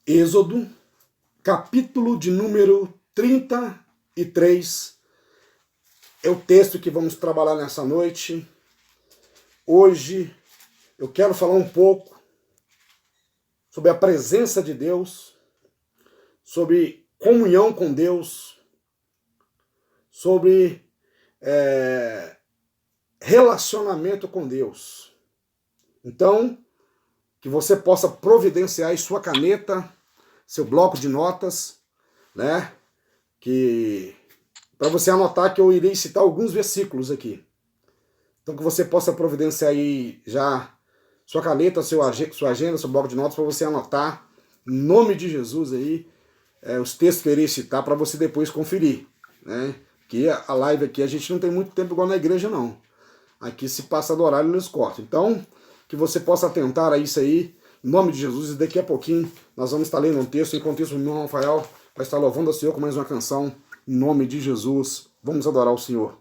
Êxodo, capítulo de número 33, é o texto que vamos trabalhar nessa noite. Hoje eu quero falar um pouco sobre a presença de Deus, sobre comunhão com Deus, sobre relacionamento com Deus. Então, que você possa providenciar aí sua caneta, seu bloco de notas, né? Para você anotar que eu irei citar alguns versículos aqui. Então que você possa providenciar aí já sua caneta, sua agenda, seu bloco de notas para você anotar, em nome de Jesus aí, os textos que eu irei citar para você depois conferir, né? Que a live aqui a gente não tem muito tempo igual na igreja não. Aqui se passa do horário eles cortam. Então que você possa atentar a isso aí, em nome de Jesus, e daqui a pouquinho nós vamos estar lendo um texto, enquanto isso o irmão Rafael vai estar louvando ao Senhor com mais uma canção, em nome de Jesus. Vamos adorar o Senhor.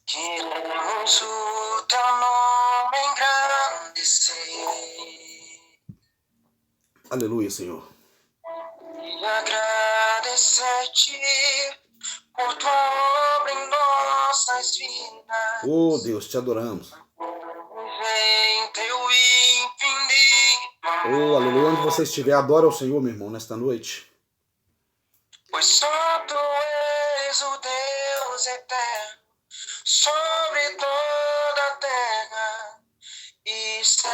Queremos o teu nome engrandecer. Aleluia, Senhor. E agradecer-te por tua obra em nossas vidas. Oh, Deus, te adoramos. Em teu infinito Oh, aleluia. Onde você estiver, adora o Senhor, meu irmão, nesta noite. pois só tu és o Deus eterno sobre toda a terra e céu.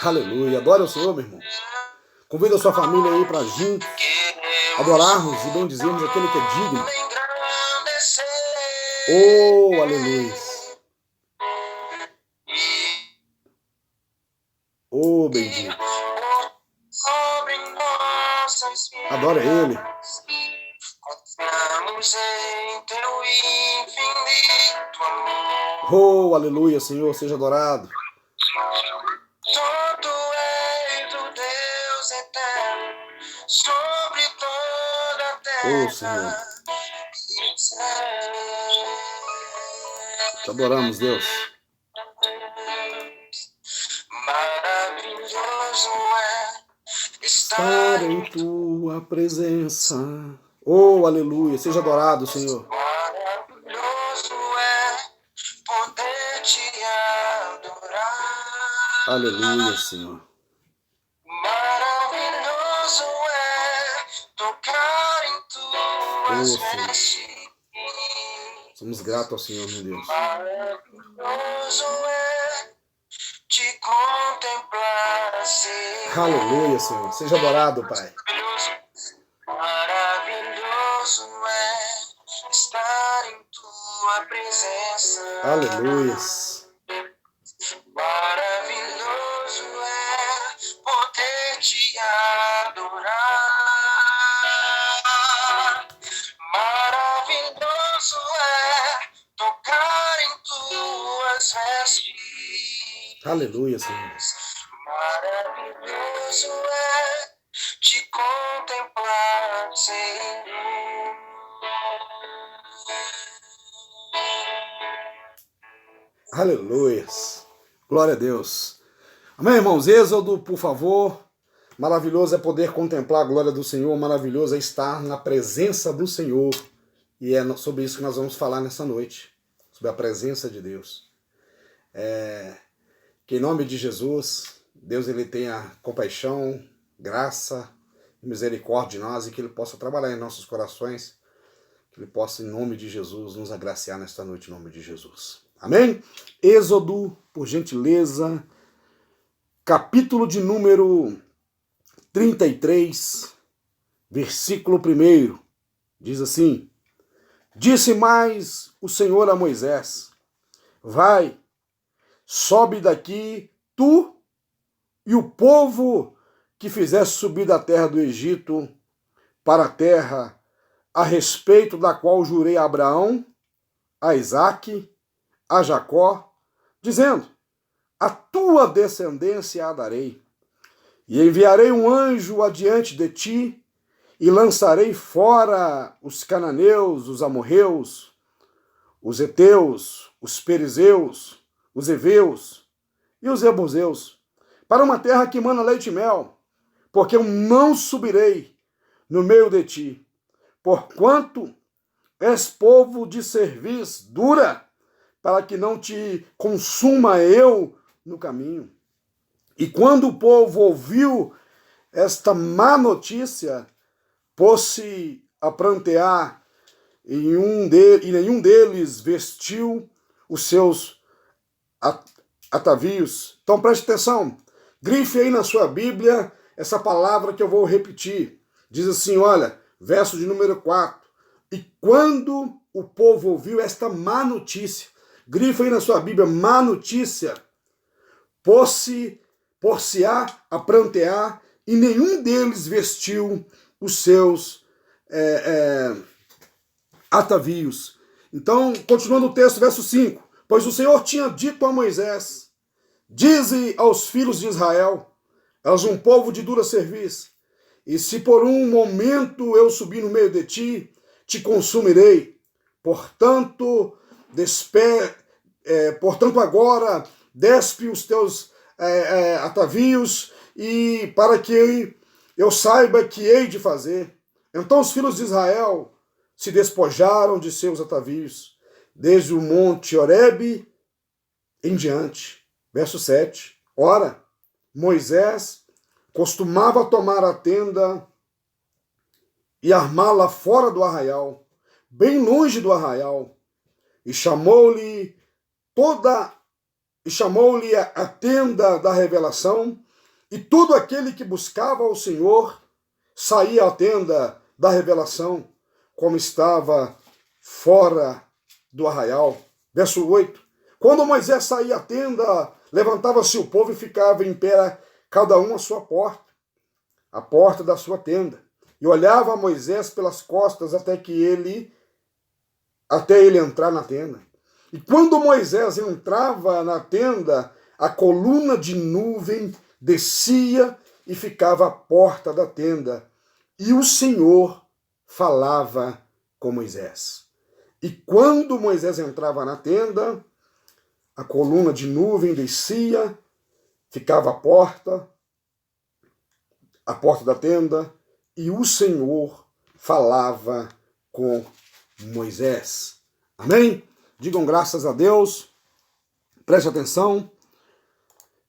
Aleluia. Adora o Senhor, meu irmão. Convida a sua família aí para juntos adorarmos e bendizermos aquele que é digno. Oh, aleluia. Oh, bendito. Adora Ele. Confiamos em teu infinito amor. Oh, aleluia, Senhor, seja adorado. Só tu és o Deus eterno sobre toda a terra. Oh, Senhor. Te adoramos, Deus. Maravilhoso é Estar em tua presença. Oh, aleluia. Seja adorado, Senhor. Maravilhoso é poder te adorar. Aleluia, Senhor. Maravilhoso é tocar em tuas Senhor. vestes. Somos gratos ao Senhor, meu Deus. Maravilhoso é te contemplar assim. Aleluia, Senhor. Seja adorado, Pai. Maravilhoso é estar em tua presença. Aleluia. Maravilhoso é poder te adorar. Maravilhoso é tocar em tuas vestes. Aleluia, Senhor. Maravilhoso é te contemplar, Senhor. Aleluia. Glória a Deus. Amém, irmãos? Êxodo, por favor. Maravilhoso é poder contemplar a glória do Senhor. Maravilhoso é estar na presença do Senhor. E é sobre isso que nós vamos falar nessa noite. Sobre a presença de Deus. Que em nome de Jesus, Deus ele tenha compaixão, graça e misericórdia de nós e que Ele possa trabalhar em nossos corações, que Ele possa, em nome de Jesus, nos agraciar nesta noite, em nome de Jesus. Amém? Êxodo, por gentileza, capítulo de número 33, versículo 1, diz assim: Disse mais o Senhor a Moisés: Vai, sobe daqui, tu e o povo que fizeste subir da terra do Egito para a terra a respeito da qual jurei a Abraão, a Isaque, a Jacó, dizendo: a tua descendência a darei, e enviarei um anjo adiante de ti, e lançarei fora os cananeus, os amorreus, os heteus, os perizeus, os heveus e os jebuseus, para uma terra que mana leite e mel, porque eu não subirei no meio de ti, porquanto és povo de cerviz dura, para que não te consuma eu no caminho. E quando o povo ouviu esta má notícia, pôs-se a prantear, e nenhum deles vestiu os seus atavios. Então preste atenção, grife aí na sua Bíblia essa palavra que eu vou repetir. Diz assim, olha, verso de número 4. E quando o povo ouviu esta má notícia, grife aí na sua Bíblia, má notícia, pôs-se a prantear, e nenhum deles vestiu os seus atavios. Então, continuando o texto, verso 5. Pois o Senhor tinha dito a Moisés, dize aos filhos de Israel, és um povo de dura cerviz, e se por um momento eu subir no meio de ti, te consumirei. Portanto, agora despe os teus atavios, e para que eu saiba que hei de fazer. Então os filhos de Israel se despojaram de seus atavios, desde o monte Horebe em diante. Verso 7. Ora, Moisés costumava tomar a tenda e armá-la fora do arraial, bem longe do arraial, e chamou-lhe a tenda da revelação, e todo aquele que buscava ao Senhor saía à tenda da revelação, como estava fora do arraial. Verso 8. Quando Moisés saía à tenda, levantava-se o povo e ficava em pé, cada um à sua porta, a porta da sua tenda, e olhava a Moisés pelas costas até ele entrar na tenda. E quando Moisés entrava na tenda, a coluna de nuvem descia e ficava à porta da tenda, e o Senhor falava com Moisés. E quando Moisés entrava na tenda, a coluna de nuvem descia, ficava à porta da tenda, e o Senhor falava com Moisés. Amém? Digam graças a Deus, preste atenção,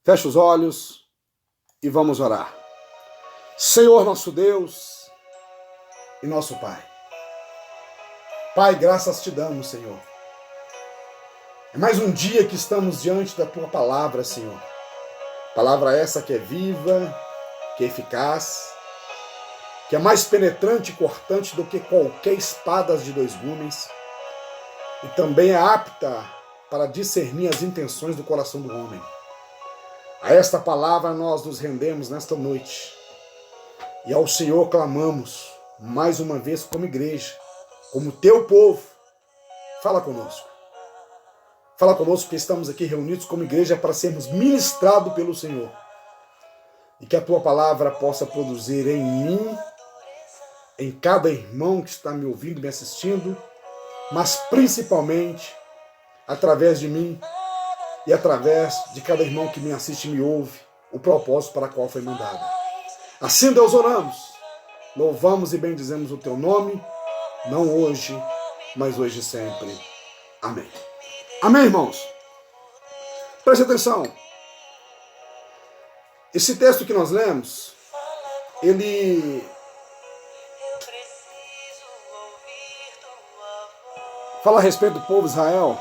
feche os olhos e vamos orar. Senhor nosso Deus e nosso Pai. Pai, graças te damos, Senhor. É mais um dia que estamos diante da Tua palavra, Senhor. Palavra essa que é viva, que é eficaz, que é mais penetrante e cortante do que qualquer espada de dois gumes, e também é apta para discernir as intenções do coração do homem. A esta palavra nós nos rendemos nesta noite, e ao Senhor clamamos, mais uma vez como igreja, como teu povo. Fala conosco. Fala conosco, porque estamos aqui reunidos como igreja para sermos ministrados pelo Senhor. E que a tua palavra possa produzir em mim, em cada irmão que está me ouvindo, me assistindo, mas principalmente através de mim e através de cada irmão que me assiste e me ouve, o propósito para o qual foi mandado. Assim, Deus, oramos, louvamos e bendizemos o teu nome, não hoje, mas hoje e sempre. Amém. Amém, irmãos? Preste atenção. Esse texto que nós lemos, ele fala a respeito do povo de Israel,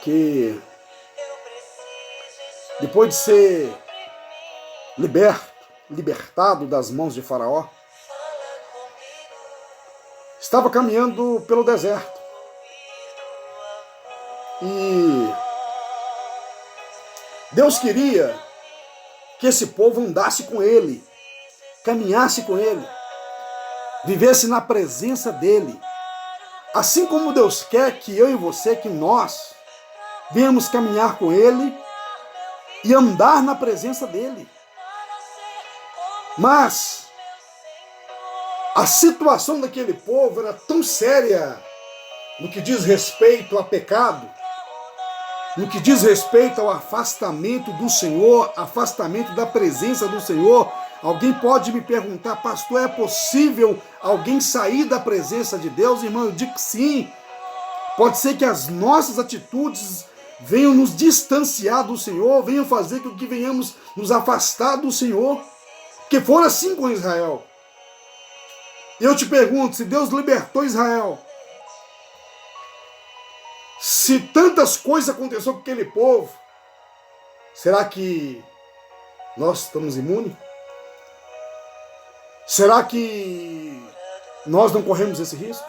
que depois de ser libertado das mãos de Faraó, estava caminhando pelo deserto. E Deus queria que esse povo andasse com ele, caminhasse com ele, vivesse na presença dele. Assim como Deus quer que eu e você, que nós, venhamos caminhar com ele e andar na presença dele. Mas a situação daquele povo era tão séria no que diz respeito a pecado, no que diz respeito ao afastamento do Senhor, afastamento da presença do Senhor. Alguém pode me perguntar, pastor, é possível alguém sair da presença de Deus? Irmão, eu digo que sim. Pode ser que as nossas atitudes venham nos distanciar do Senhor, venham fazer com que venhamos nos afastar do Senhor, porque foi assim com Israel. E eu te pergunto, se Deus libertou Israel, se tantas coisas aconteceram com aquele povo, será que nós estamos imunes? Será que nós não corremos esse risco?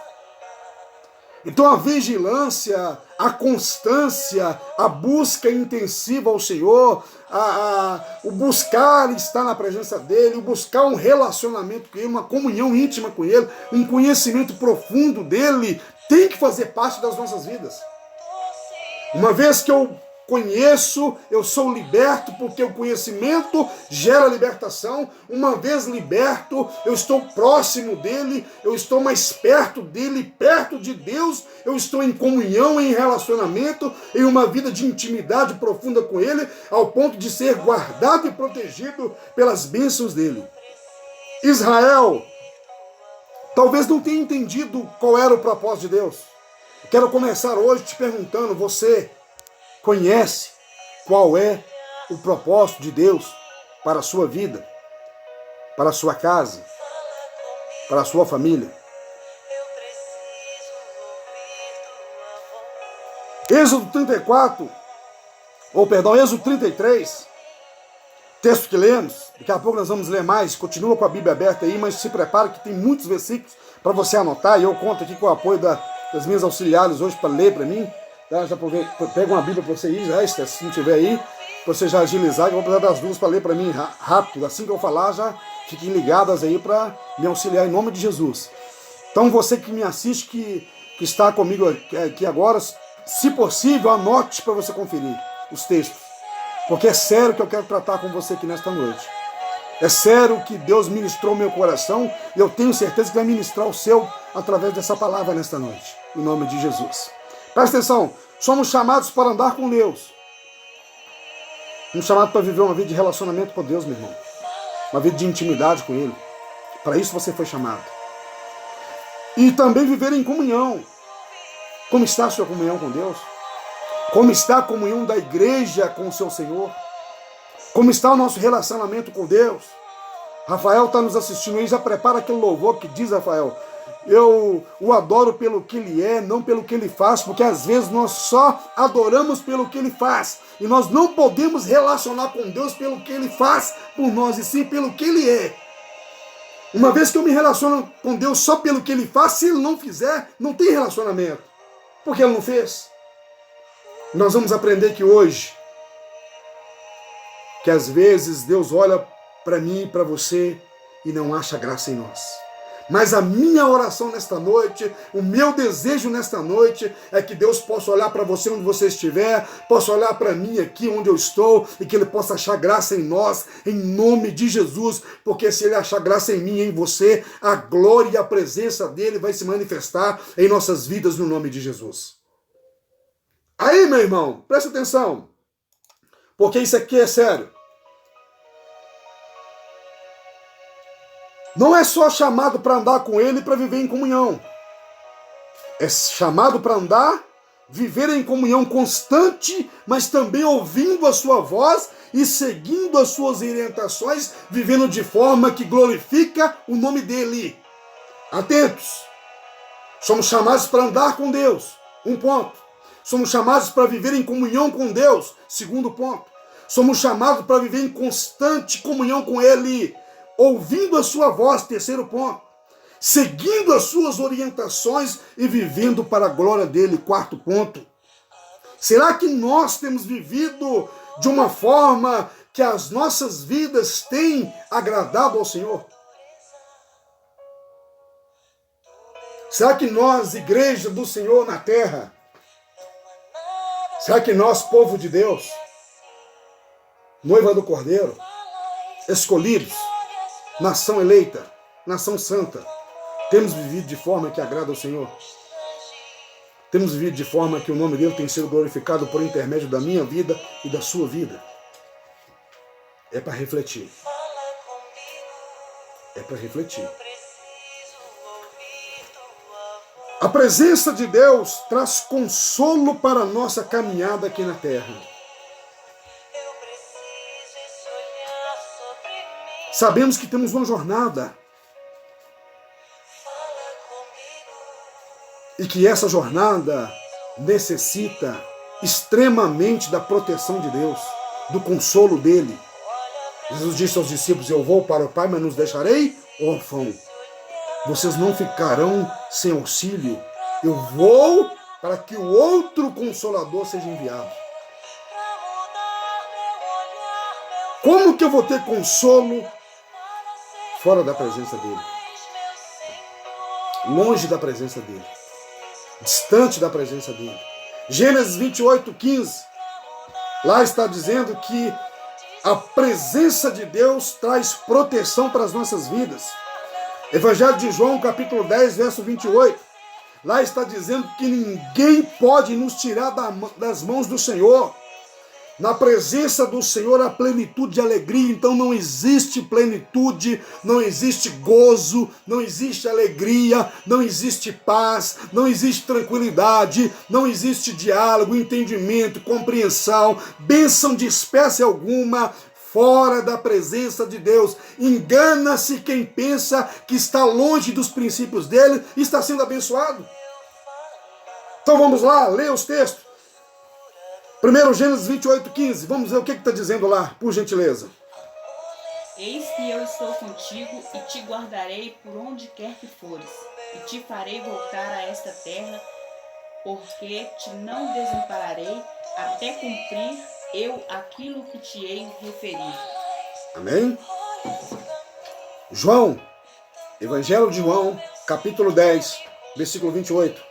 Então a vigilância, a constância, a busca intensiva ao Senhor, o buscar estar na presença dEle, o buscar um relacionamento com Ele, uma comunhão íntima com Ele, um conhecimento profundo dEle, tem que fazer parte das nossas vidas. Uma vez que eu conheço, eu sou liberto, porque o conhecimento gera libertação. Uma vez liberto, eu estou próximo dele, eu estou mais perto dele, perto de Deus, eu estou em comunhão, em relacionamento, em uma vida de intimidade profunda com ele, ao ponto de ser guardado e protegido pelas bênçãos dele. Israel talvez não tenha entendido qual era o propósito de Deus. Quero começar hoje te perguntando, você conhece qual é o propósito de Deus para a sua vida, para a sua casa, para a sua família? Êxodo 33, texto que lemos, daqui a pouco nós vamos ler mais, continua com a Bíblia aberta aí, mas se prepare que tem muitos versículos para você anotar, e eu conto aqui com o apoio das minhas auxiliares hoje para ler para mim. Já pega uma Bíblia para você ir, se não tiver aí, para você já agilizar, que eu vou precisar das duas para ler para mim rápido. Assim que eu falar, já fiquem ligadas aí para me auxiliar em nome de Jesus. Então você que me assiste, que está comigo aqui agora, se possível, anote para você conferir os textos. Porque é sério que eu quero tratar com você aqui nesta noite. É sério que Deus ministrou meu coração e eu tenho certeza que vai ministrar o seu através dessa palavra nesta noite. Em nome de Jesus. Presta atenção, somos chamados para andar com Deus. Somos chamados para viver uma vida de relacionamento com Deus, meu irmão. Uma vida de intimidade com Ele. Para isso você foi chamado. E também viver em comunhão. Como está a sua comunhão com Deus? Como está a comunhão da igreja com o seu Senhor? Como está o nosso relacionamento com Deus? Rafael está nos assistindo aí, já prepara aquele louvor que diz, Rafael, eu o adoro pelo que ele é, não pelo que ele faz, porque às vezes nós só adoramos pelo que ele faz, e nós não podemos relacionar com Deus pelo que ele faz por nós, e sim pelo que ele é. Uma vez que eu me relaciono com Deus só pelo que ele faz, se ele não fizer, não tem relacionamento, porque ele não fez. Nós vamos aprender que hoje, que às vezes Deus olha para mim e para você e não acha graça em nós. Mas a minha oração nesta noite, o meu desejo nesta noite é que Deus possa olhar para você onde você estiver, possa olhar para mim aqui onde eu estou e que Ele possa achar graça em nós, em nome de Jesus, porque se Ele achar graça em mim e em você, a glória e a presença dEle vai se manifestar em nossas vidas no nome de Jesus. Aí, meu irmão, presta atenção, porque isso aqui é sério. Não é só chamado para andar com Ele e para viver em comunhão. É chamado para andar, viver em comunhão constante, mas também ouvindo a sua voz e seguindo as suas orientações, vivendo de forma que glorifica o nome dEle. Atentos! Somos chamados para andar com Deus. Um ponto. Somos chamados para viver em comunhão com Deus. Segundo ponto. Somos chamados para viver em constante comunhão com Ele, ouvindo a sua voz, terceiro ponto, seguindo as suas orientações e vivendo para a glória dele, quarto ponto. Será que nós temos vivido de uma forma que as nossas vidas têm agradado ao Senhor? Será que nós, igreja do Senhor na terra, será que nós, povo de Deus, noiva do Cordeiro, escolhidos, nação eleita, nação santa. Temos vivido de forma que agrada ao Senhor? Temos vivido de forma que o nome dele tem sido glorificado por intermédio da minha vida e da sua vida? É para refletir. É para refletir. A presença de Deus traz consolo para a nossa caminhada aqui na terra. Sabemos que temos uma jornada. E que essa jornada necessita extremamente da proteção de Deus, do consolo dele. Jesus disse aos discípulos: eu vou para o Pai, mas não os deixarei órfãos. Vocês não ficarão sem auxílio. Eu vou para que o outro Consolador seja enviado. Como que eu vou ter consolo fora da presença dele? Longe da presença dele. Distante da presença dele. Gênesis 28:15. Lá está dizendo que a presença de Deus traz proteção para as nossas vidas. Evangelho de João, capítulo 10, verso 28. Lá está dizendo que ninguém pode nos tirar das mãos do Senhor. Na presença do Senhor há plenitude de alegria. Então não existe plenitude, não existe gozo, não existe alegria, não existe paz, não existe tranquilidade, não existe diálogo, entendimento, compreensão, bênção de espécie alguma fora da presença de Deus. Engana-se quem pensa que está longe dos princípios dele e está sendo abençoado. Então vamos lá, ler os textos. Primeiro Gênesis 28:15. Vamos ver o que está dizendo lá, por gentileza. Eis que eu estou contigo e te guardarei por onde quer que fores, e te farei voltar a esta terra, porque te não desampararei até cumprir eu aquilo que te hei referido. Amém? João, Evangelho de João, capítulo 10, versículo 28.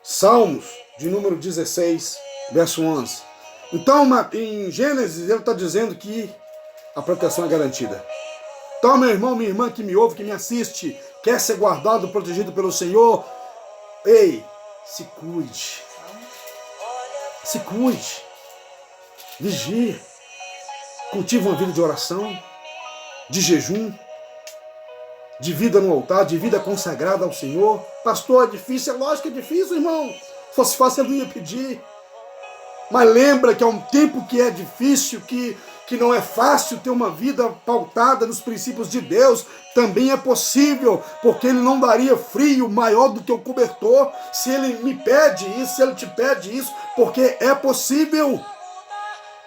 Salmos, de número 16, verso 11. Então, em Gênesis, ele está dizendo que a proteção é garantida. Então, meu irmão, minha irmã que me ouve, que me assiste, quer ser guardado, protegido pelo Senhor, ei, se cuide. Se cuide. Vigie. Cultive uma vida de oração, de jejum, de vida no altar, de vida consagrada ao Senhor. Pastor, é difícil? É lógico que é difícil, irmão. Se fosse fácil, eu não ia pedir. Mas lembra que há um tempo que é difícil, que não é fácil ter uma vida pautada nos princípios de Deus. Também é possível, porque Ele não daria frio maior do que o cobertor se Ele me pede isso, se Ele te pede isso, porque é possível.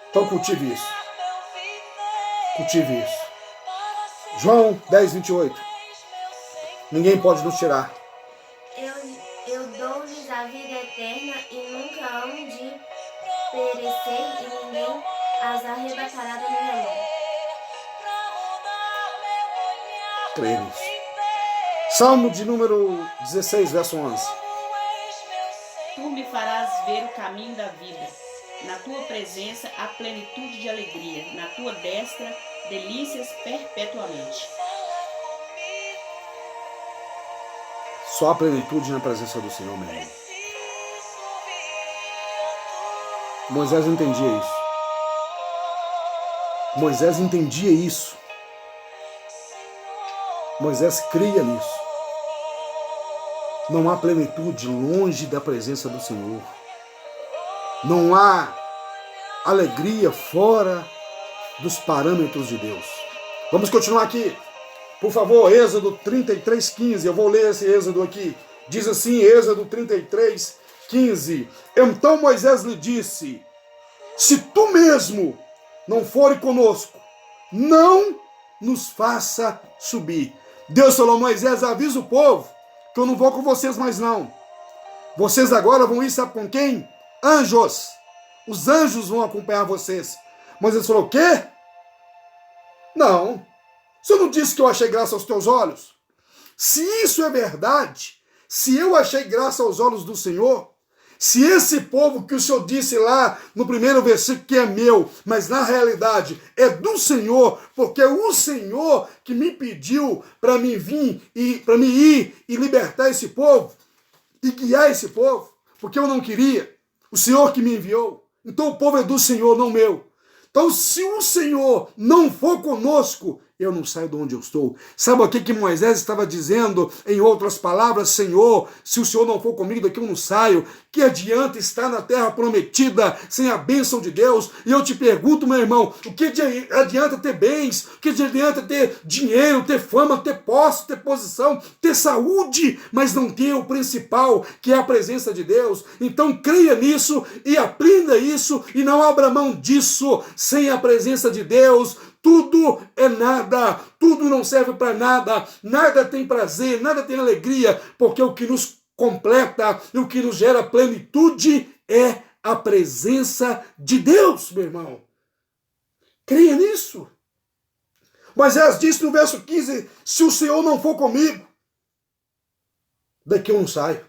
Então cultive isso. Cultive isso. João 10, 28. Ninguém pode nos tirar. Eu dou-lhes a vida eterna e nunca hão de perecer e ninguém as arrebatará da minha mão. Creio nisso. Salmo de número 16, verso 11. Tu me farás ver o caminho da vida. Na tua presença há plenitude de alegria. Na tua destra, delícias perpetuamente. Só a plenitude na presença do Senhor, meu irmão. Moisés entendia isso. Moisés entendia isso. Moisés cria nisso. Não há plenitude longe da presença do Senhor. Não há alegria fora dos parâmetros de Deus. Vamos continuar aqui. Por favor, Êxodo 33:15. Eu vou ler esse Êxodo aqui. Diz assim, Êxodo 33:15. Então Moisés lhe disse: se tu mesmo não fores conosco, não nos faça subir. Deus falou: Moisés, avisa o povo que eu não vou com vocês mais não. Vocês agora vão ir, sabe com quem? Anjos. Os anjos vão acompanhar vocês. Moisés falou: o quê? Não. Você não disse que eu achei graça aos teus olhos? Se isso é verdade, se eu achei graça aos olhos do Senhor, Se esse povo que o Senhor disse lá no primeiro versículo que é meu, mas na realidade é do Senhor, porque é o Senhor que me pediu para me vir e para me ir e libertar esse povo e guiar esse povo, porque eu não queria. O Senhor que me enviou. Então o povo é do Senhor, não meu. Então, se o Senhor não for conosco, eu não saio de onde eu estou. Sabe o que Moisés estava dizendo? Em outras palavras, Senhor, se o Senhor não for comigo, daqui eu não saio. Que adianta estar na terra prometida sem a bênção de Deus? E eu te pergunto, meu irmão, o que adianta ter bens? O que adianta ter dinheiro, ter fama, ter posse, ter posição, ter saúde, mas não ter o principal, que é a presença de Deus? Então creia nisso e aprenda isso e não abra mão disso. Sem a presença de Deus, tudo é nada, tudo não serve para nada, nada tem prazer, nada tem alegria, porque o que nos completa e o que nos gera plenitude é a presença de Deus, meu irmão. Creia nisso. Moisés disse no verso 15, se o Senhor não for comigo, daqui eu não saio,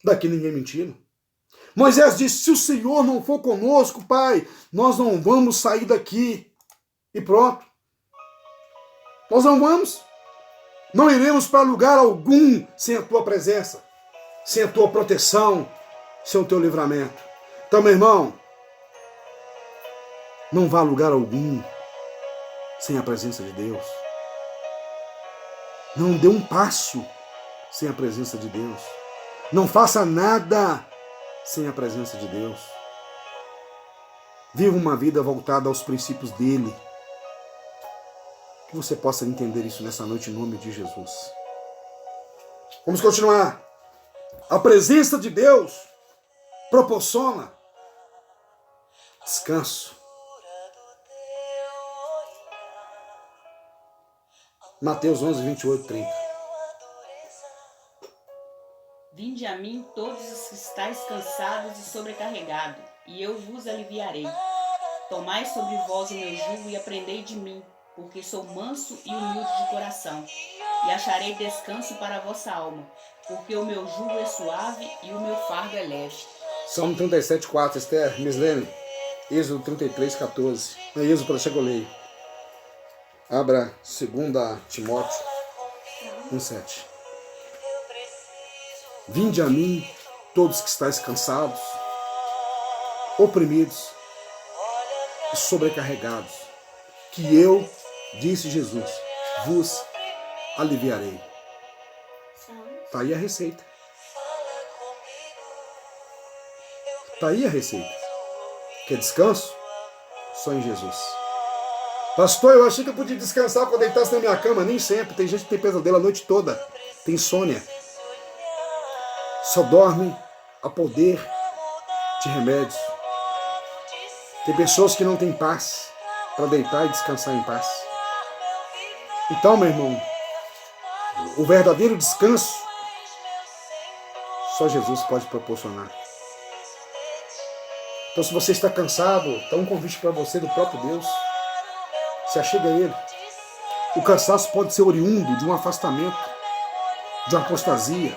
daqui ninguém mentindo. Moisés disse, se o Senhor não for conosco, Pai, nós não vamos sair daqui. E pronto. Nós não vamos. Não iremos para lugar algum sem a tua presença, sem a tua proteção, sem o teu livramento. Então, meu irmão, não vá a lugar algum sem a presença de Deus. Não dê um passo sem a presença de Deus. Não faça nada sem a presença de Deus. Viva uma vida voltada aos princípios dele. Que você possa entender isso nessa noite em nome de Jesus. Vamos continuar. A presença de Deus proporciona descanso. Mateus 11, 28, 30. Vinde a mim todos os que estáis cansados e sobrecarregados, e eu vos aliviarei. Tomai sobre vós o meu jugo e aprendei de mim, porque sou manso e humilde de coração, e acharei descanso para a vossa alma, porque o meu jugo é suave e o meu fardo é leve. Salmo 37, 4, Esther, Mislene, Êxodo 33, 14. É Êxodo para chegar leio. Abra 2 Timóteo 1, 7. Vinde a mim, todos que estáis cansados, oprimidos e sobrecarregados, que eu, disse Jesus, vos aliviarei. Está aí a receita. Está aí a receita. Quer descanso? Só em Jesus. Pastor, eu achei que eu podia descansar quando deitasse na minha cama. Nem sempre. Tem gente que tem pesadelo a noite toda. Tem insônia. Só dorme a poder de remédios. Tem pessoas que não têm paz para deitar e descansar em paz. Então, meu irmão, o verdadeiro descanso só Jesus pode proporcionar. Então, se você está cansado, está um convite para você do próprio Deus. Se achegue a Ele. O cansaço pode ser oriundo de um afastamento, de uma apostasia,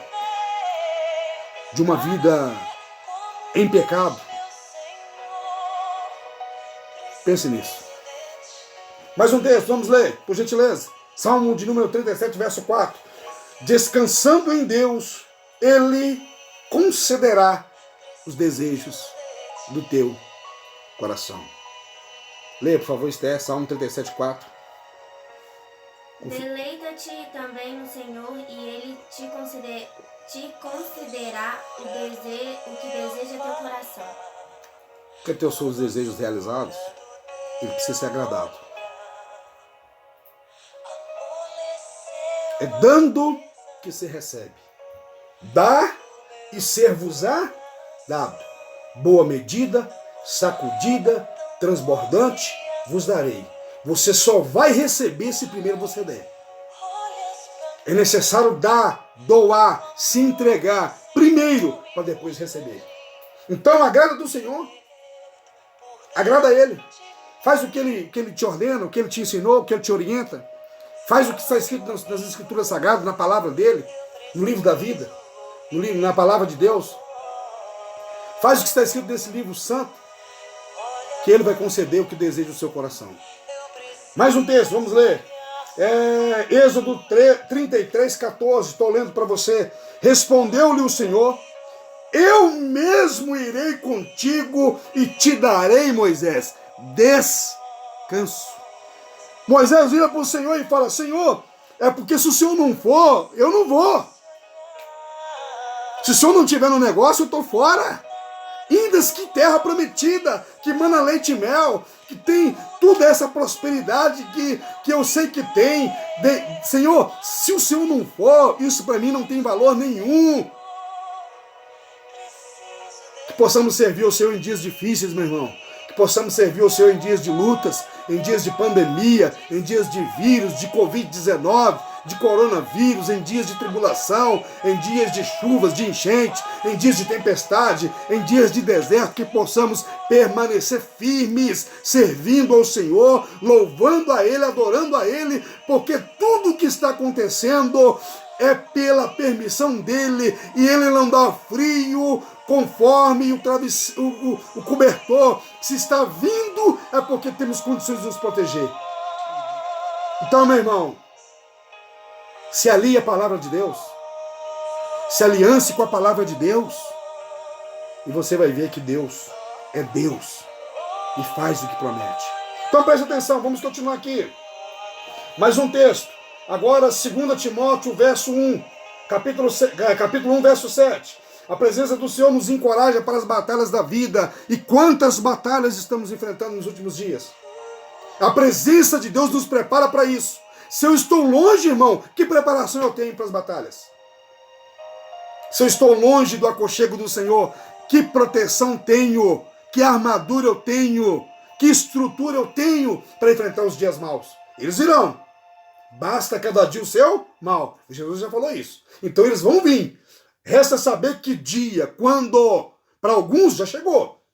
de uma vida em pecado. Pense nisso. Mais um texto, vamos ler, por gentileza. Salmo de número 37, verso 4. Descansando em Deus, Ele concederá os desejos do teu coração. Leia, por favor, Esther, Salmo 37, 4. Deleita-te também no Senhor e Ele te concederá o que deseja teu coração. Quer ter os seus desejos realizados? Ele precisa ser agradado. É dando que se recebe. Dá e ser-vos-á dado. Boa medida, sacudida, transbordante, vos darei. Você só vai receber se primeiro você der. É necessário dar, doar, se entregar primeiro para depois receber. Então agrada do Senhor. Agrada a Ele. Faz o que ele te ordena, o que Ele te ensinou, o que Ele te orienta. Faz o que está escrito nas Escrituras Sagradas, na palavra dele, no livro da vida, na palavra de Deus. Faz o que está escrito nesse livro santo, que Ele vai conceder o que deseja o seu coração. Mais um texto, vamos ler. Êxodo 33, 14, estou lendo para você. Respondeu-lhe o Senhor: eu mesmo irei contigo e te darei, Moisés, descanso. Moisés vira para o Senhor e fala: Senhor, é porque se o Senhor não for, eu não vou. Se o Senhor não tiver no negócio, eu estou fora. Indas que terra prometida, que mana leite e mel, que tem toda essa prosperidade que eu sei que tem. Senhor, se o Senhor não for, isso para mim não tem valor nenhum. Que possamos servir ao Senhor em dias difíceis, meu irmão. Que possamos servir ao Senhor em dias de lutas, em dias de pandemia, em dias de vírus, de Covid-19, de coronavírus, em dias de tribulação, em dias de chuvas, de enchente, em dias de tempestade, em dias de deserto, que possamos permanecer firmes, servindo ao Senhor, louvando a Ele, adorando a Ele, porque tudo que está acontecendo é pela permissão dEle, e Ele não dá frio conforme o cobertor. Se está vindo, é porque temos condições de nos proteger. Então, meu irmão, se alie à palavra de Deus, se aliance com a palavra de Deus, e você vai ver que Deus é Deus e faz o que promete. Então preste atenção, vamos continuar aqui. Mais um texto. Agora, 2 Timóteo, verso 1, capítulo 1, verso 7. A presença do Senhor nos encoraja para as batalhas da vida. E quantas batalhas estamos enfrentando nos últimos dias? A presença de Deus nos prepara para isso. Se eu estou longe, irmão, que preparação eu tenho para as batalhas? Se eu estou longe do aconchego do Senhor, que proteção tenho? Que armadura eu tenho? Que estrutura eu tenho para enfrentar os dias maus? Eles virão. Basta cada dia o seu mal. Jesus já falou isso. Então eles vão vir. Resta saber que dia, quando, para alguns já chegou.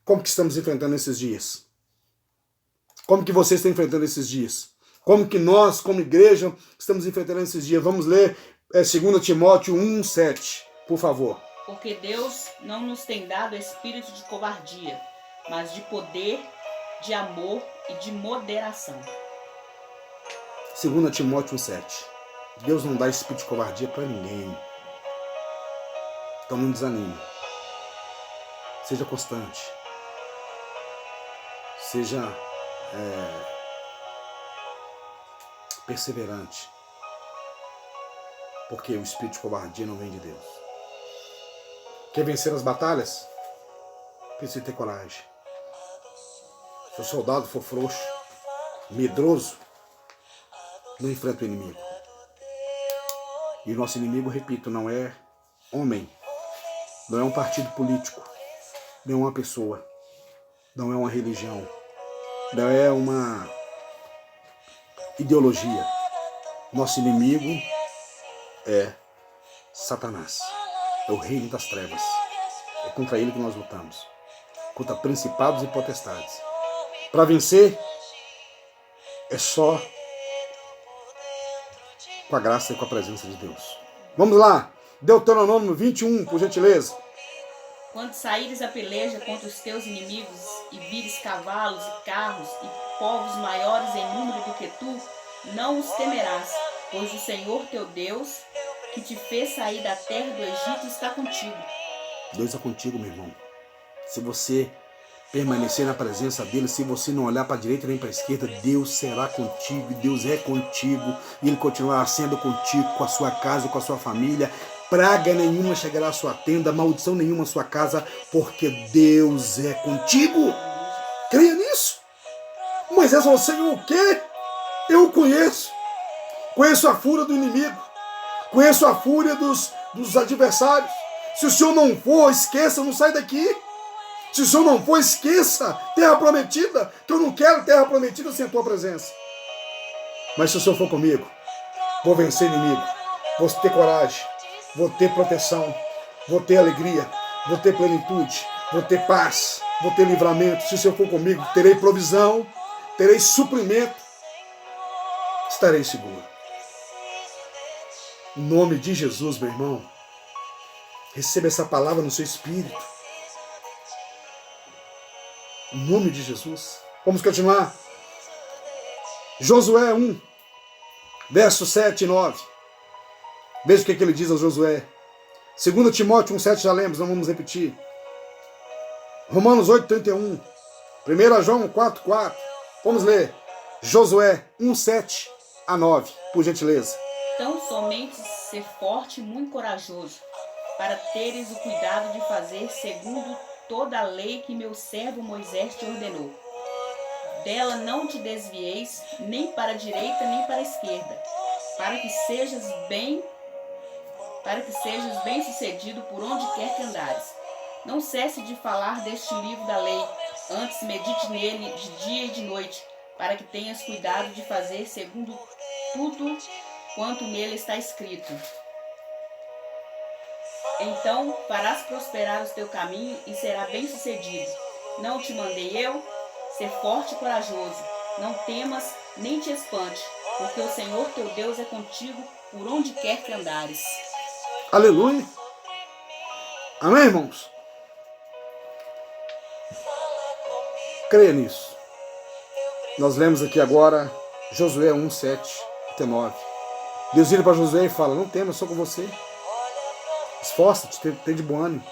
Como que estamos enfrentando esses dias? Como que você está enfrentando esses dias? Como que nós, como igreja, estamos enfrentando esses dias? Vamos ler 2 Timóteo 1, 7, por favor. Porque Deus não nos tem dado espírito de covardia, mas de poder, de amor e de moderação. 2 Timóteo 1, 7. Deus não dá espírito de covardia para ninguém. Então não desanime. Seja constante. Seja perseverante. Porque o espírito de covardia não vem de Deus. Quer vencer as batalhas? Precisa ter coragem. Se o soldado for frouxo, medroso, não enfrenta o inimigo. E o nosso inimigo, repito, não é homem, não é um partido político, não é uma pessoa, não é uma religião, não é uma ideologia. Nosso inimigo é Satanás, é o reino das trevas. É contra ele que nós lutamos, contra principados e potestades. Para vencer, é só com a graça e com a presença de Deus. Vamos lá, Deuteronômio 21, por gentileza. Quando saíres a peleja contra os teus inimigos e vires cavalos e carros e povos maiores em número do que tu, não os temerás, pois o Senhor teu Deus, que te fez sair da terra do Egito, está contigo. Deus é contigo, meu irmão. Se você permanecer na presença dele, se você não olhar para a direita nem para a esquerda, Deus será contigo, Deus é contigo, e ele continuará sendo contigo, com a sua casa, com a sua família. Praga nenhuma chegará à sua tenda, maldição nenhuma à sua casa, porque Deus é contigo. Creia nisso. Moisés falou: Senhor, o quê? Eu o conheço. Conheço a fúria do inimigo. Conheço a fúria dos adversários. Se o Senhor não for, esqueça, não sai daqui. Se o Senhor não for, esqueça. Terra prometida, que eu não quero terra prometida sem a tua presença. Mas se o Senhor for comigo, vou vencer o inimigo. Vou ter coragem. Vou ter proteção. Vou ter alegria. Vou ter plenitude. Vou ter paz. Vou ter livramento. Se o Senhor for comigo, terei provisão. Terei suprimento. Estarei seguro. Em nome de Jesus, meu irmão. Receba essa palavra no seu espírito. Em nome de Jesus. Vamos continuar. Josué 1, versos 7 e 9. Veja o que ele diz a Josué. 2 Timóteo 1,7 já lemos, não vamos repetir. Romanos 8,31. 1 João 4,4. Vamos ler. Josué 1,7 a 9, por gentileza. Então somente ser forte e muito corajoso, para teres o cuidado de fazer segundo toda a lei que meu servo Moisés te ordenou. Dela não te desvieis, nem para a direita, nem para a esquerda, para que sejas bem sucedido por onde quer que andares. Não cesse de falar deste livro da lei, antes medite nele de dia e de noite, para que tenhas cuidado de fazer segundo tudo quanto nele está escrito. Então farás prosperar o teu caminho e será bem sucedido. Não te mandei eu? Ser forte e corajoso. Não temas nem te espante, porque o Senhor teu Deus é contigo por onde quer que andares. Aleluia. Amém, irmãos? Creia nisso. Nós lemos aqui agora Josué 1, 7 até 9. Deus vira para Josué e fala: não temas, sou com você. Esforça-te, tenha de bom ânimo.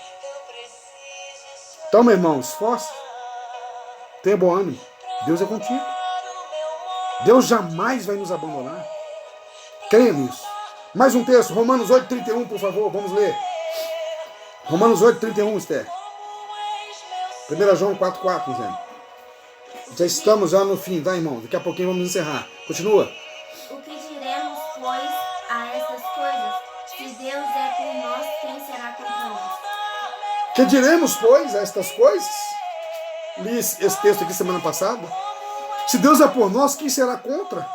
Então, meu irmão, esforça. Tenha bom ânimo. Deus é contigo. Deus jamais vai nos abandonar. Creia nisso. Mais um texto, Romanos 8,31, por favor, vamos ler. Romanos 8,31, Esther. 1 João 4,4, dizendo. Já estamos já no fim, tá, irmão? Daqui a pouquinho vamos encerrar. Continua. O que diremos, pois, a estas coisas? Se Deus é por nós, quem será contra nós? Que diremos, pois, a estas coisas? Li esse texto aqui semana passada. Se Deus é por nós, quem será contra?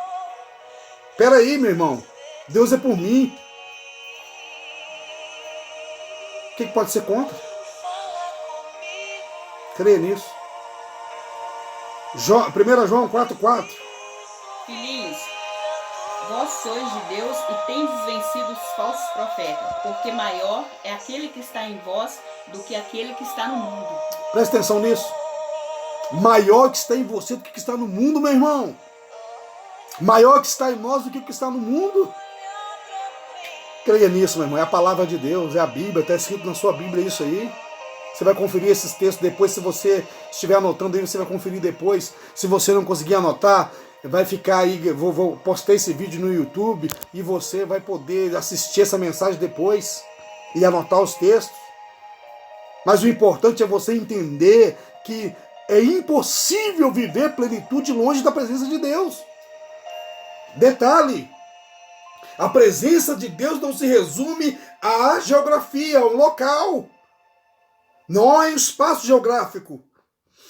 Espera aí, meu irmão. Deus é por mim. O que pode ser contra? Creia nisso. 1 João 4,4. Filhinhos, vós sois de Deus e tendes vencido os falsos profetas, porque maior é aquele que está em vós do que aquele que está no mundo. Presta atenção nisso. Maior que está em você do que está no mundo, meu irmão. Maior que está em nós do que está no mundo. Creia nisso, meu irmão. É a palavra de Deus, é a Bíblia, está escrito na sua Bíblia isso aí. Você vai conferir esses textos depois. Se você estiver anotando aí, você vai conferir depois. Se você não conseguir anotar, vai ficar aí, vou postar esse vídeo no YouTube e você vai poder assistir essa mensagem depois e anotar os textos. Mas o importante é você entender que é impossível viver plenitude longe da presença de Deus. Detalhe, a presença de Deus não se resume à geografia, ao local. Não é um espaço geográfico.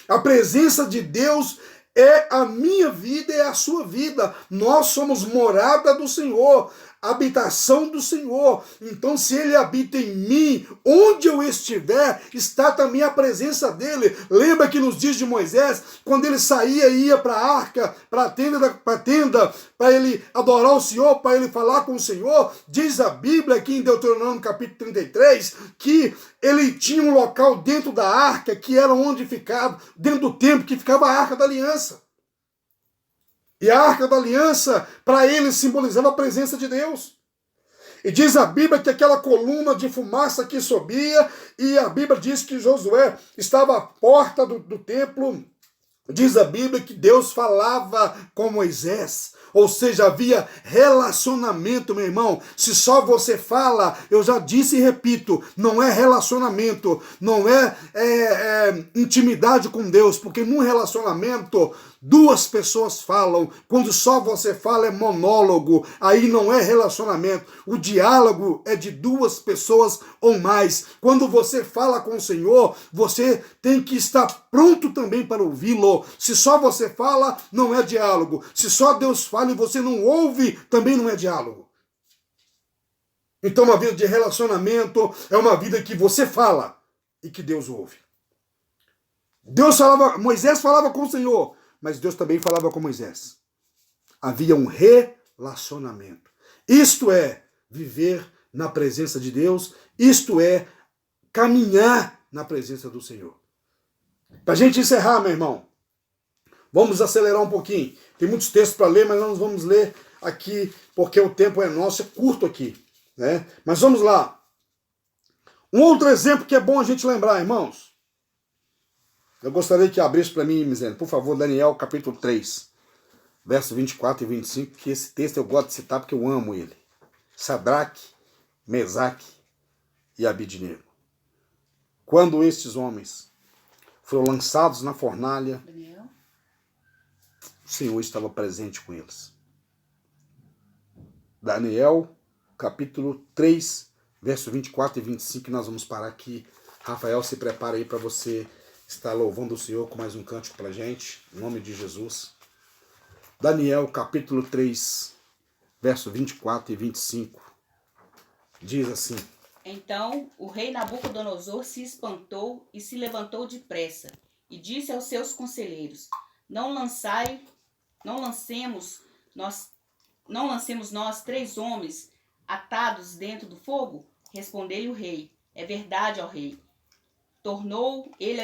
A presença de Deus é a minha vida e é a sua vida. Nós somos morada do Senhor, habitação do Senhor. Então, se Ele habita em mim, onde eu estiver, está também a presença dEle. Lembra que nos dias de Moisés, quando ele saía e ia para a arca, para a tenda, para ele adorar o Senhor, para ele falar com o Senhor, diz a Bíblia aqui em Deuteronômio capítulo 33, que ele tinha um local dentro da arca, que era onde ficava, dentro do templo, que ficava a Arca da Aliança. E a Arca da Aliança, para ele, simbolizava a presença de Deus. E diz a Bíblia que aquela coluna de fumaça que subia, e a Bíblia diz que Josué estava à porta do templo. Diz a Bíblia que Deus falava com Moisés. Ou seja, havia relacionamento, meu irmão. Se só você fala, eu já disse e repito, não é relacionamento, não é intimidade com Deus, porque num relacionamento, duas pessoas falam. Quando só você fala é monólogo, aí não é relacionamento. O diálogo é de duas pessoas ou mais. Quando você fala com o Senhor, você tem que estar pronto também para ouvi-lo. Se só você fala, não é diálogo. Se só Deus fala e você não ouve, também não é diálogo. Então uma vida de relacionamento é uma vida que você fala e que Deus ouve. Moisés falava com o Senhor, mas Deus também falava com Moisés. Havia um relacionamento. Isto é viver na presença de Deus, isto é caminhar na presença do Senhor. Para a gente encerrar, meu irmão, vamos acelerar um pouquinho. Tem muitos textos para ler, mas nós vamos ler aqui, porque o tempo é nosso, é curto aqui, né? Mas vamos lá. Um outro exemplo que é bom a gente lembrar, irmãos. Eu gostaria que abrisse para mim, Miséria, por favor, Daniel capítulo 3, versos 24 e 25, que esse texto eu gosto de citar porque eu amo ele. Sadraque, Mesaque e Abidnego. Quando estes homens foram lançados na fornalha, Daniel. o Senhor estava presente com eles. Daniel, capítulo 3, verso 24 e 25, que nós vamos parar aqui. Rafael, se prepara aí para você estar louvando o Senhor com mais um cântico para a gente, em nome de Jesus. Daniel, capítulo 3, verso 24 e 25, diz assim: Então o rei Nabucodonosor se espantou e se levantou depressa, e disse aos seus conselheiros: Não lancemos nós 3 homens atados dentro do fogo? Respondeu-lhe o rei: É verdade, ó rei. Tornou ele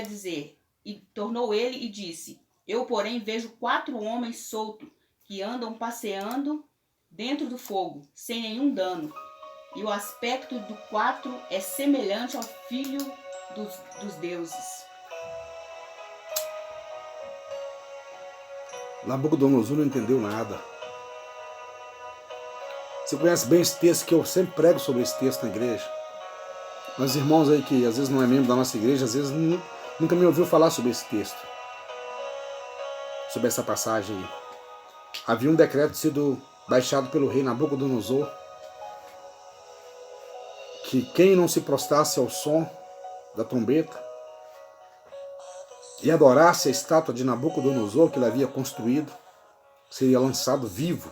e disse: Eu, porém, vejo 4 homens soltos que andam passeando dentro do fogo, sem nenhum dano. E o aspecto do 4 é semelhante ao filho dos deuses. Nabucodonosor não entendeu nada. Você conhece bem esse texto, que eu sempre prego sobre esse texto na igreja. Mas irmãos aí que às vezes não é membro da nossa igreja, às vezes nunca me ouviu falar sobre esse texto, sobre essa passagem aí. Havia um decreto sido baixado pelo rei Nabucodonosor, que quem não se prostrasse ao som da trombeta e adorasse a estátua de Nabucodonosor que ele havia construído, seria lançado vivo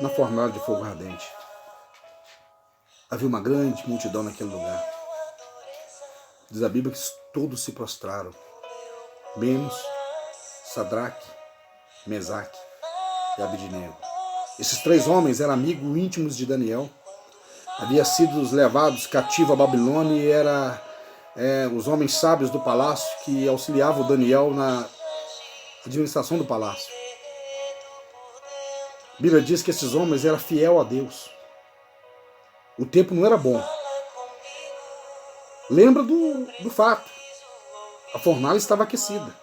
na fornalha de fogo ardente. Havia uma grande multidão naquele lugar. Diz a Bíblia que todos se prostraram, menos Sadraque, Mesaque e Abidnego. Esses 3 homens eram amigos íntimos de Daniel. Haviam sido levados cativos à Babilônia e eram os homens sábios do palácio que auxiliavam Daniel na administração do palácio. A Bíblia diz que esses homens eram fiéis a Deus. O tempo não era bom. Lembra do fato. A fornalha estava aquecida.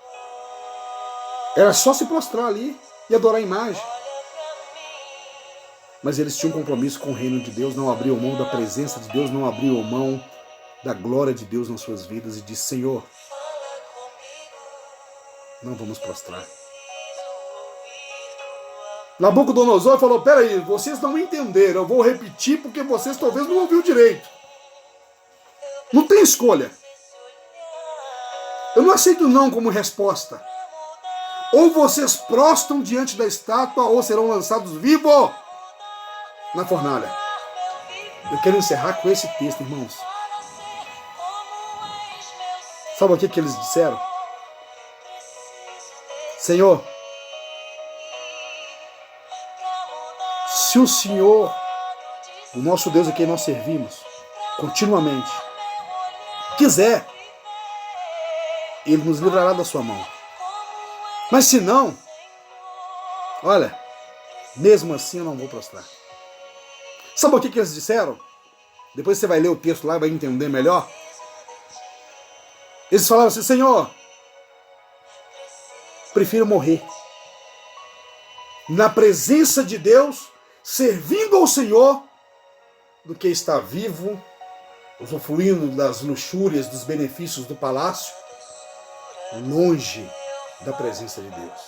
Era só se prostrar ali e adorar a imagem. Mas eles tinham um compromisso com o reino de Deus, não abriam mão da presença de Deus, não abriam mão da glória de Deus nas suas vidas e disse: Senhor, não vamos prostrar. Nabucodonosor falou: peraí, vocês não entenderam, eu vou repetir porque vocês talvez não ouviram direito. Não tem escolha. Eu não aceito não como resposta. Ou vocês prostram diante da estátua ou serão lançados vivos na fornalha. Eu quero encerrar com esse texto, irmãos. Sabe o que eles disseram? Senhor, se o Senhor, o nosso Deus a quem nós servimos continuamente, quiser, Ele nos livrará da sua mão. Mas se não, olha, mesmo assim eu não vou prostrar. Sabe o que eles disseram? Depois você vai ler o texto lá e vai entender melhor. Eles falaram assim: Senhor, prefiro morrer na presença de Deus, servindo ao Senhor, do que estar vivo, usufruindo das luxúrias, dos benefícios do palácio, longe da presença de Deus.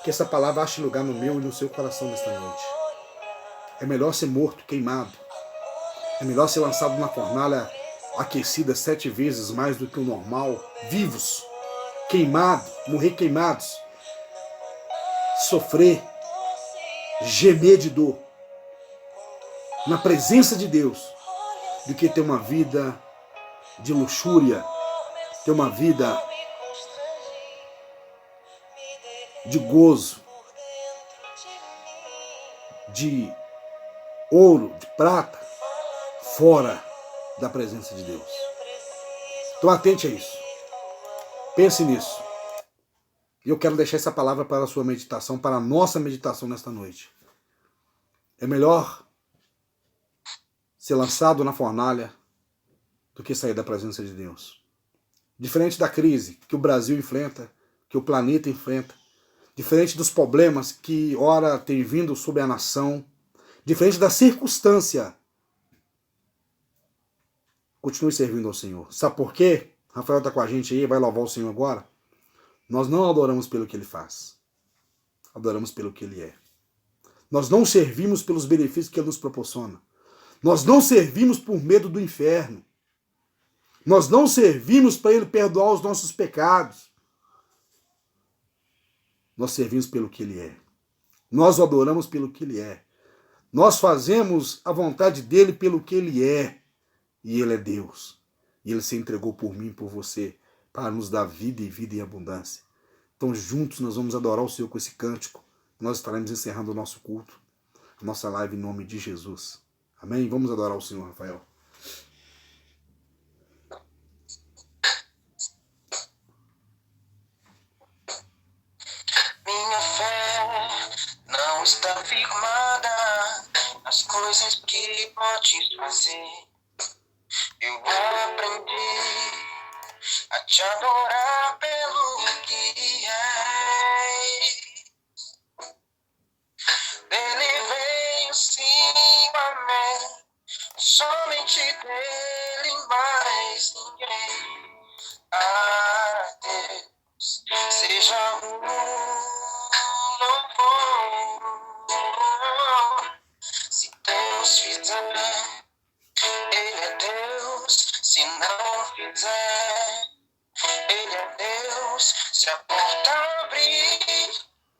Que essa palavra ache lugar no meu e no seu coração nesta noite. É melhor ser morto, queimado. É melhor ser lançado na fornalha aquecida 7 vezes mais do que o normal, vivos, queimado, morrer queimados, sofrer, gemer de dor na presença de Deus, do que ter uma vida de luxúria, ter uma vida de gozo, de ouro, de prata, fora da presença de Deus. Então atente a isso. Pense nisso. E eu quero deixar essa palavra para a sua meditação, para a nossa meditação nesta noite. É melhor ser lançado na fornalha do que sair da presença de Deus. Diferente da crise que o Brasil enfrenta, que o planeta enfrenta, diferente dos problemas que ora tem vindo sobre a nação, diferente da circunstância, continue servindo ao Senhor. Sabe por quê? Rafael está com a gente aí, vai louvar o Senhor agora. Nós não adoramos pelo que Ele faz. Adoramos pelo que Ele é. Nós não servimos pelos benefícios que Ele nos proporciona. Nós não servimos por medo do inferno. Nós não servimos para Ele perdoar os nossos pecados. Nós servimos pelo que Ele é. Nós o adoramos pelo que Ele é. Nós fazemos a vontade dEle pelo que Ele é. E Ele é Deus. E Ele se entregou por mim e por você para nos dar vida e vida em abundância. Então juntos nós vamos adorar o Senhor com esse cântico. Nós estaremos encerrando o nosso culto, a nossa live em nome de Jesus. Amém? Vamos adorar o Senhor, Rafael. Minha fé não está firmada nas coisas que podes fazer. Eu aprendi a te adorar pelo que és. Dele veio sim, amém. Somente dele, mais ninguém. A Deus seja o louvor. Se Deus fizer, Ele é Deus. Se não fizer, Ele é Deus. Se a porta abrir,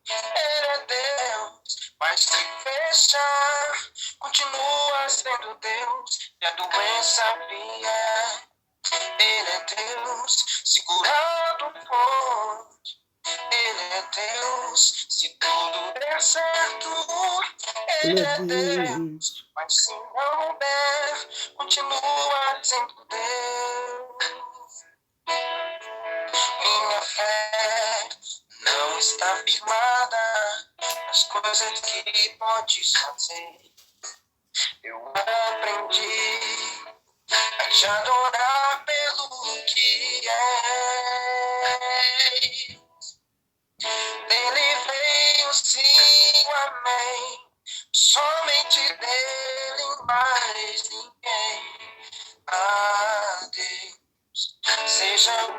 Ele é Deus. Mas se fechar, continua sendo Deus. E a doença vier, Ele é Deus. Segurado for, Ele é Deus. Se tudo der certo, Ele é Deus. Mas se não der, continua sendo Deus. Minha fé não está firmada nas coisas que podes fazer. Eu aprendi a te adorar pelo que és. Dele veio sim, amém. Somente dele, mais ninguém. A Deus seja o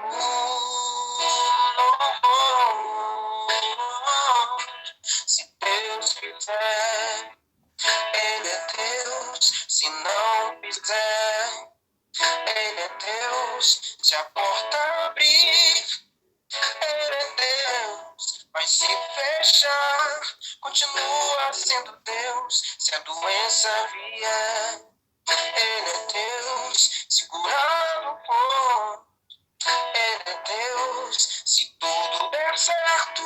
louvor. Se Deus fizer, Ele é Deus. Se não fizer, Ele é Deus. Se a porta abrir, Ele é Deus. Mas se fechar, continua sendo Deus. Se a doença vier, Ele é Deus. Segurado for, Ele é Deus. Se tudo der certo,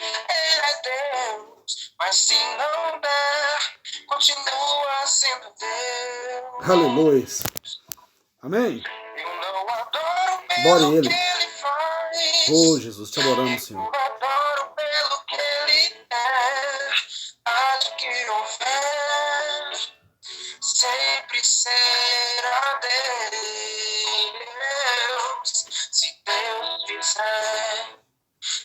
Ele é Deus. Mas se não der, continua sendo Deus. Aleluia. Amém? Eu não adoro Glória a pelo Ele. que Ele faz. Oh, Jesus, te adoramos, Senhor. Eu adoro pelo que Ele é. Há de que houver, sempre será Deus. Se Deus fizer,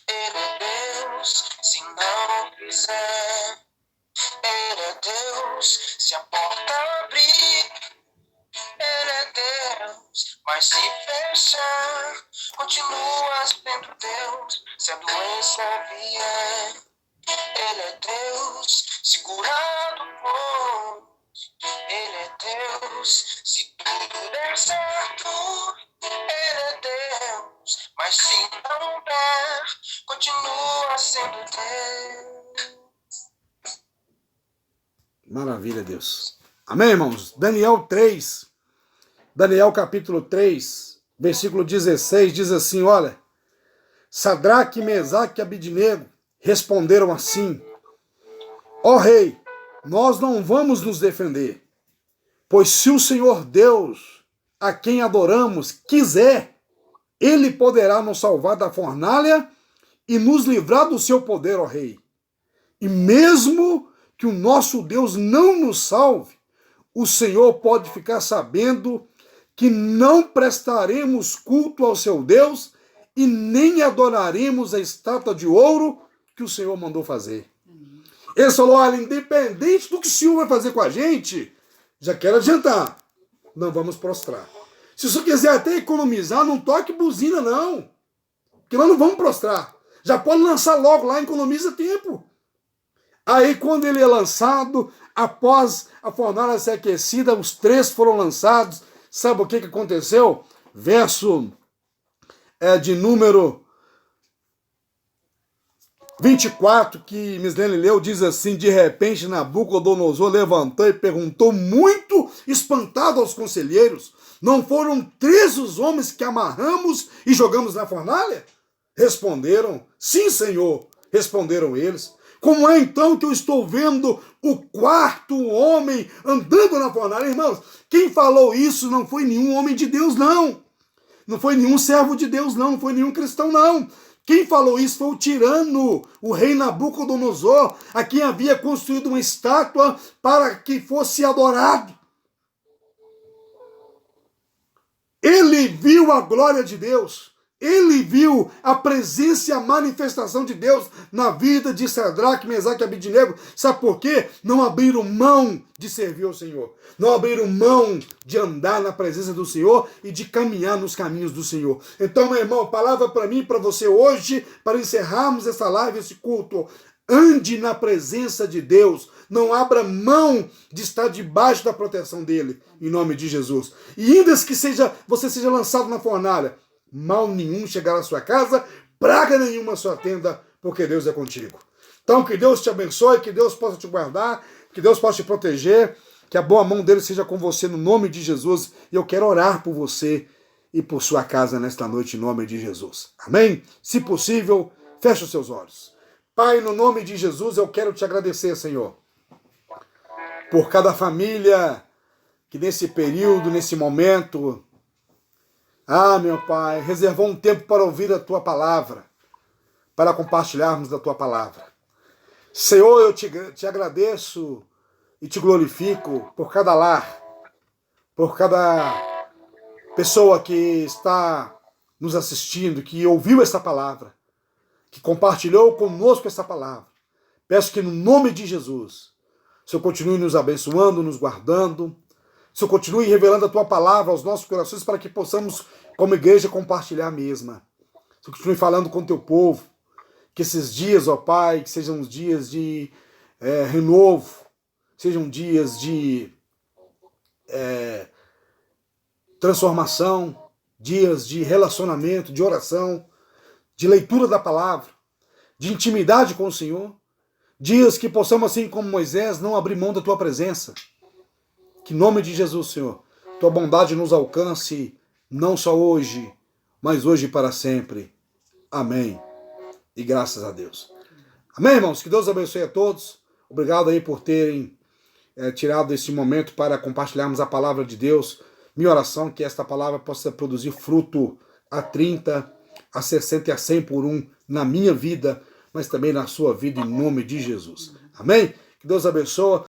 Ele é Deus. Se não fizer, Ele é Deus. Se a porta abrir, Ele é Deus. Mas se fechar, continua sendo Deus. Se a doença vier, Ele é Deus. Segurado por, Ele é Deus. Se tudo der certo, Ele é Deus. Mas se não der, continua sendo Deus. Maravilha, Deus. Amém, irmãos? Daniel 3. Daniel capítulo 3, versículo 16, diz assim, olha. Sadraque, Mesaque e Abidnego responderam assim. Ó rei, nós não vamos nos defender, pois se o Senhor Deus a quem adoramos quiser, ele poderá nos salvar da fornalha e nos livrar do seu poder, ó Rei. E mesmo que o nosso Deus não nos salve, o Senhor pode ficar sabendo que não prestaremos culto ao seu Deus e nem adoraremos a estátua de ouro que o Senhor mandou fazer. Ele falou, olha, independente do que o Senhor vai fazer com a gente, já quero adiantar, não vamos prostrar. Se o Senhor quiser até economizar, não toque buzina não, porque nós não vamos prostrar. Já pode lançar logo lá, economiza tempo. Aí quando ele é lançado, após a fornalha ser aquecida, os 3 foram lançados. Sabe o que aconteceu? Verso de número 24, que Mislene leu, diz assim, de repente Nabucodonosor levantou e perguntou muito espantado aos conselheiros, não foram 3 os homens que amarramos e jogamos na fornalha? Responderam, sim, Senhor, responderam eles. Como é então que eu estou vendo o 4º homem andando na fornalha? Irmãos, quem falou isso não foi nenhum homem de Deus, não. Não foi nenhum servo de Deus, não. Não foi nenhum cristão, não. Quem falou isso foi o tirano, o rei Nabucodonosor, a quem havia construído uma estátua para que fosse adorado. Ele viu a glória de Deus. Ele viu a presença e a manifestação de Deus na vida de Sadraque, Mesaque e Abednego. Sabe por quê? Não abriram mão de servir ao Senhor. Não abriram mão de andar na presença do Senhor e de caminhar nos caminhos do Senhor. Então, meu irmão, palavra para mim e para você hoje, para encerrarmos essa live, esse culto. Ande na presença de Deus. Não abra mão de estar debaixo da proteção dele, em nome de Jesus. E ainda que você seja lançado na fornalha, mal nenhum chegará à sua casa, praga nenhuma à sua tenda, porque Deus é contigo. Então, que Deus te abençoe, que Deus possa te guardar, que Deus possa te proteger, que a boa mão dele seja com você no nome de Jesus. E eu quero orar por você e por sua casa nesta noite, em nome de Jesus. Amém? Se possível, feche os seus olhos. Pai, no nome de Jesus, eu quero te agradecer, Senhor, por cada família que nesse período, nesse momento, meu Pai, reservou um tempo para ouvir a Tua palavra, para compartilharmos da Tua palavra. Senhor, eu te agradeço e te glorifico por cada lar, por cada pessoa que está nos assistindo, que ouviu essa palavra, que compartilhou conosco essa palavra. Peço que no nome de Jesus, o Senhor continue nos abençoando, nos guardando, o Senhor continue revelando a Tua palavra aos nossos corações para que possamos, como igreja, compartilhar a mesma. O Senhor continue falando com o Teu povo, que esses dias, ó Pai, que sejam os dias de renovo, sejam dias de transformação, dias de relacionamento, de oração, de leitura da palavra, de intimidade com o Senhor, dias que possamos, assim como Moisés, não abrir mão da Tua presença. Que em nome de Jesus, Senhor, Tua bondade nos alcance, não só hoje, mas hoje e para sempre. Amém. E graças a Deus. Amém, irmãos? Que Deus abençoe a todos. Obrigado aí por terem tirado esse momento para compartilharmos a palavra de Deus. Minha oração é que esta palavra possa produzir fruto a 30, a 60 e a 100 por 1 na minha vida, mas também na sua vida, em nome de Jesus. Amém? Que Deus abençoe.